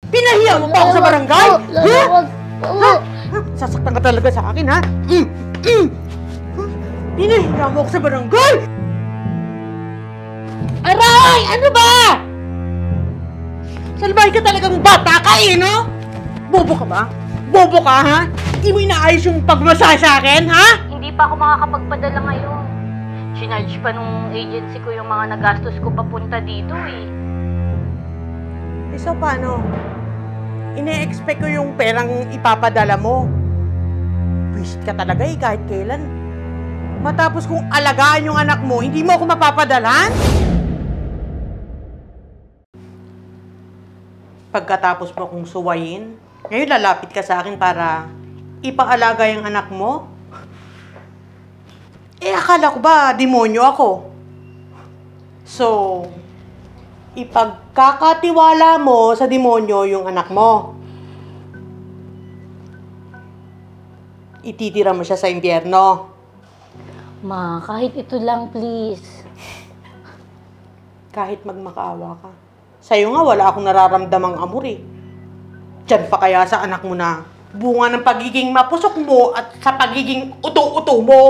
Pinahiya mo pa ako sa barangay? Lola, wag. Ha? Sasaktan ka talaga sa akin, ha? Pinahiya mo ako sa barangay? Aray! Ano ba? Salbahe ka talagang bata ka eh, no? Bobo ka ba? Bobo ka, ha? Hindi mo inaayos yung pagmasahe sa akin, ha? Hindi pa ako makakapagpadala ngayon. Sinarge pa nung agency ko yung mga nagastos ko papunta dito eh. So, paano? Ine-expect ko yung perang ipapadala mo. Wish ka talaga eh, kahit kailan. Matapos kung alagaan yung anak mo, hindi mo ako mapapadalan? Pagkatapos mo akong suwayin, ngayon lalapit ka sa akin para ipaalaga yung anak mo? Eh, akala ko ba demonyo ako? So, ipagkakatiwala mo sa demonyo yung anak mo. Ititira mo siya sa impyerno. Ma, kahit ito lang please. Kahit magmakaawa ka. Sa'yo nga, wala akong nararamdamang amor eh. Diyan pa kaya sa anak mo na bunga ng pagiging mapusok mo at sa pagiging uto-uto mo.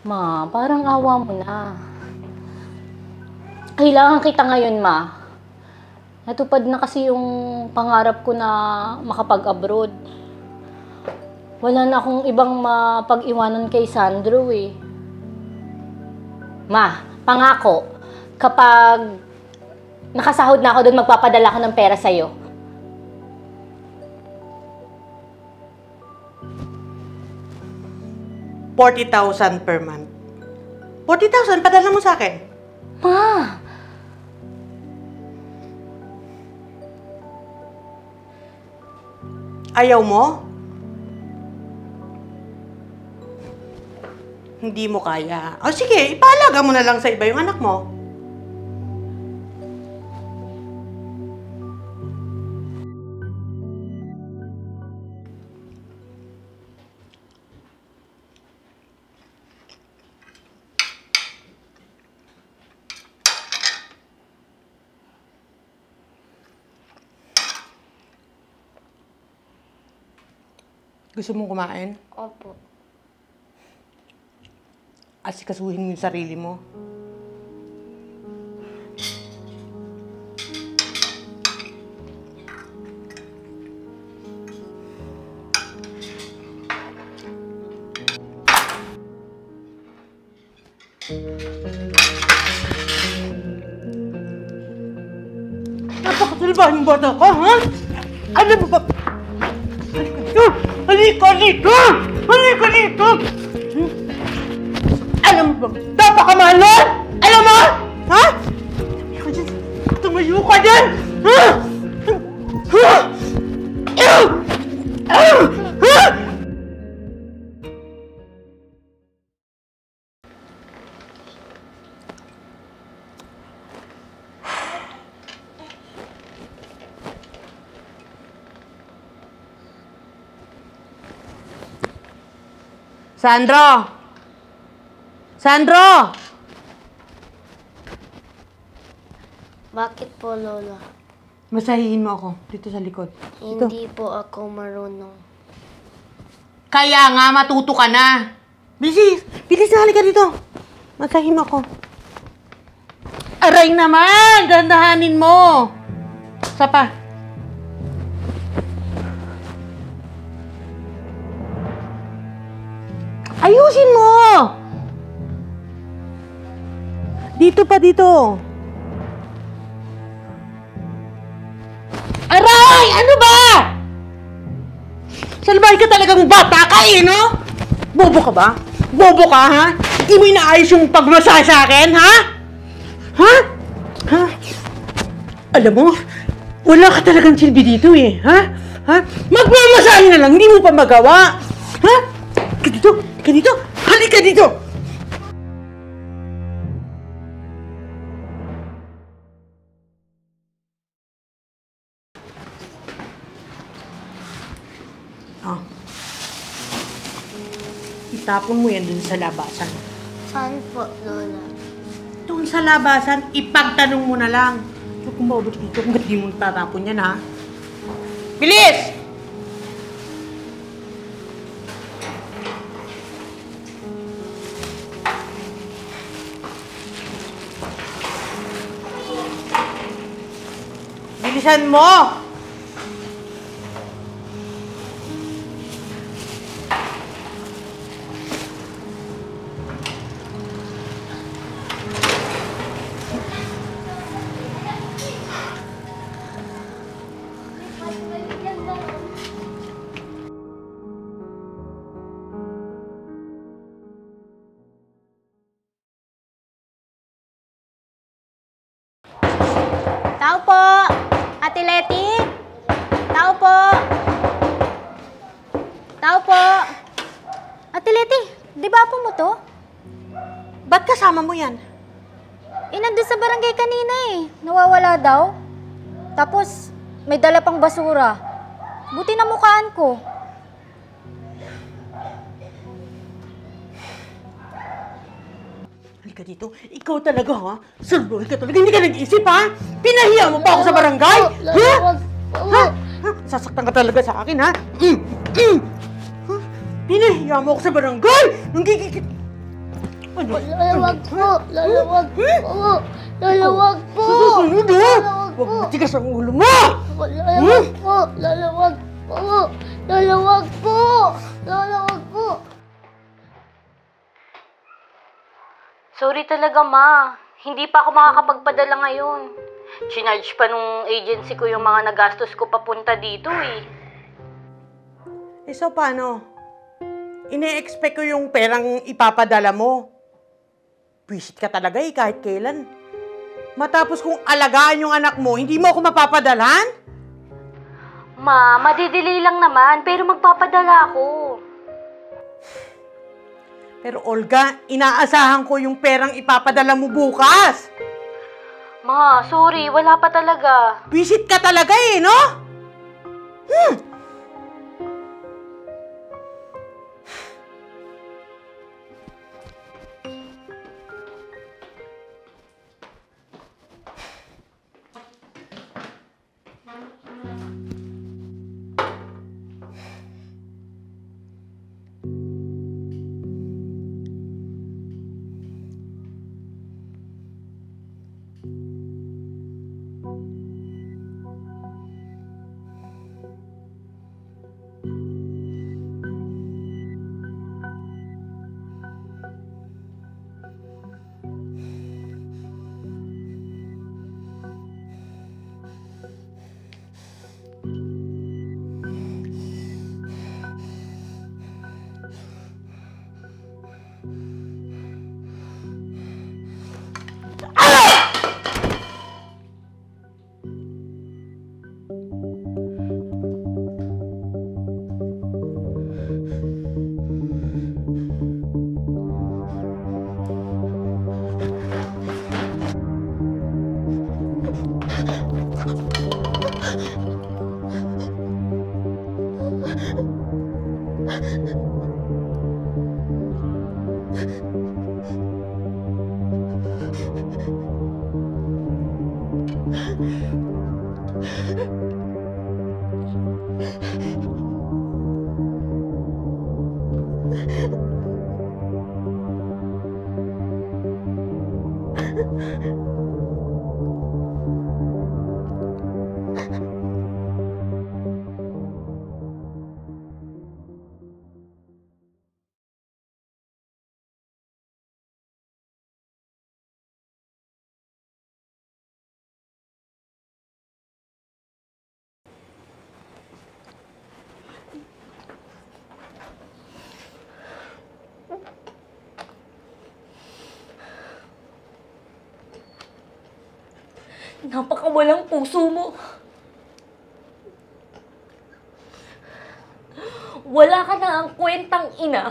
Ma, parang awa mo na. Kailangan kita ngayon, Ma. Natupad na kasi yung pangarap ko na makapag-abroad. Wala na akong ibang mapag-iwanan kay Sandro eh. Ma, pangako, kapag nakasahod na ako doon, magpapadala ko ng pera sa'yo. $40,000 per month. 40,000, padala mo sa akin. Ma! Ayaw mo? Hindi mo kaya. O sige, ipaalaga mo na lang sa iba yung anak mo. Gusto mong kumain? Opo. Asikasuhin mo yung sarili mo. Napakasalbahan yung bata ka, ha? Ano ba ba? Halika dito! Halika dito! Alam mo ba? Napakamahal nun! Alam mo? Ha? Tumayo ka dyan! Tumayo ka dyan! Ha? Ha? Ha? Sandro! Sandro! Bakit po, Lola? Masahihin mo ako dito sa likod. Dito. Hindi po ako marunong. Kaya nga, matuto ka na. Bilis! Bilis na, halika dito. Masahihin mo ako. Aray naman! Dandahanin mo! Isa pa. Ayusin mo! Dito pa, dito. Aray! Ano ba? Salbahe ka talagang bata ka eh, no? Bobo ka ba? Bobo ka, ha? Hindi mo inaayos yung pagmasahe sa akin, ha? Ha? Ha? Alam mo, wala ka talagang silbi dito eh, ha? Ha? Magmamasahe na lang, hindi mo pa magawa. Ha? Dito, halika dito! Oh. Itapon mo yan dun sa labasan. Saan po, Lola? Doon sa labasan, ipagtanong mo na lang. Huwag kong mabot dito kung di mo tatapon yan, ha? Bilis! Bilisan mo! Tao po! Ate Leti? Tao po! Tao po! Ate Leti, di ba po mo to? Ba't kasama mo yan? Nandun sa barangay kanina eh. Nawawala daw. Tapos, may dala pang basura. Buti na mukhaan ko. Halika dito. Ikaw talaga, ha? Suluhin ka talaga. Hindi ka nag-isip, ha? Pinahiya mo pa ako sa barangay? Ha? Ha? Ha? Sasaktan ka talaga sa akin, ha? Ha? Pinahiya mo ako sa barangay? Nanggigigit... Ano? Lalawag po! Lalawag po! Lalawag po! Sa susunod, ha? Lalawag Huwag po! matigas ang ulo mo! Lalawag po! Lalawag po! Lalawag po! Lalawag po! Sorry talaga, Ma. Hindi pa ako makakapagpadala ngayon. Chinarge pa nung agency ko yung mga nagastos ko papunta dito eh. Eh, so paano? Ine-expect ko yung perang ipapadala mo. Visit ka talaga eh, kahit kailan. Matapos kung alagaan yung anak mo, hindi mo ako mapapadalan? Ma, madidili lang naman, pero magpapadala ako. Pero Olga, inaasahan ko yung perang ipapadala mo bukas. Ma, sorry, wala pa talaga. Visit ka talaga eh, no? Napakawalang puso mo. Wala ka na ang kwentang ina.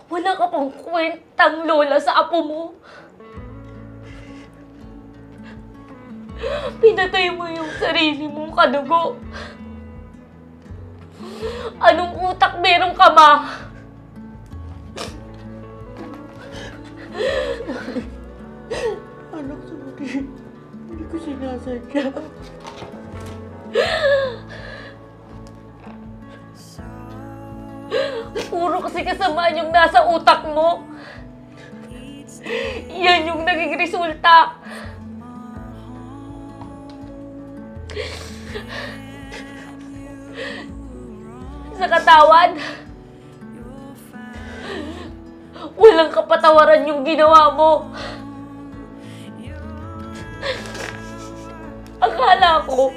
Wala ka pang kwentang lola sa apo mo. Pinatay mo yung sarili mong kadugo. Anong utak meron ka, Ma? Anak, sorry. Hindi ko sinasadya. Puro kasi kasamaan yung nasa utak mo. Yan yung naging resulta. Sa katawan, walang kapatawaran yung ginawa mo. Akala ko,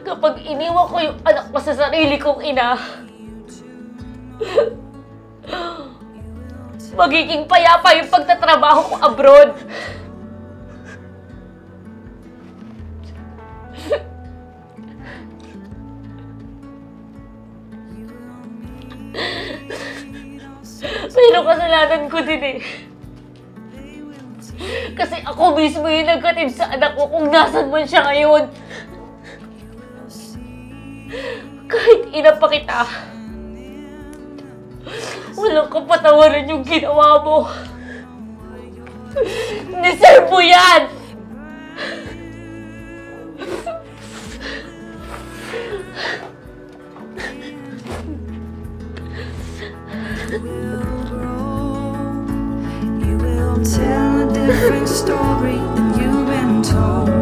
kapag iniwan ko yung anak ko sa sarili kong ina, magiging payapa yung pagtatrabaho ko abroad. Pero kasalanan ko din eh. Kasi ako mismo yung nagkatid sa anak ko kung nasan man siya ngayon. Kahit ina pa kita, walang kapatawaran yung ginawa mo. Deserve mo yan! You will tell a different story than you've been told.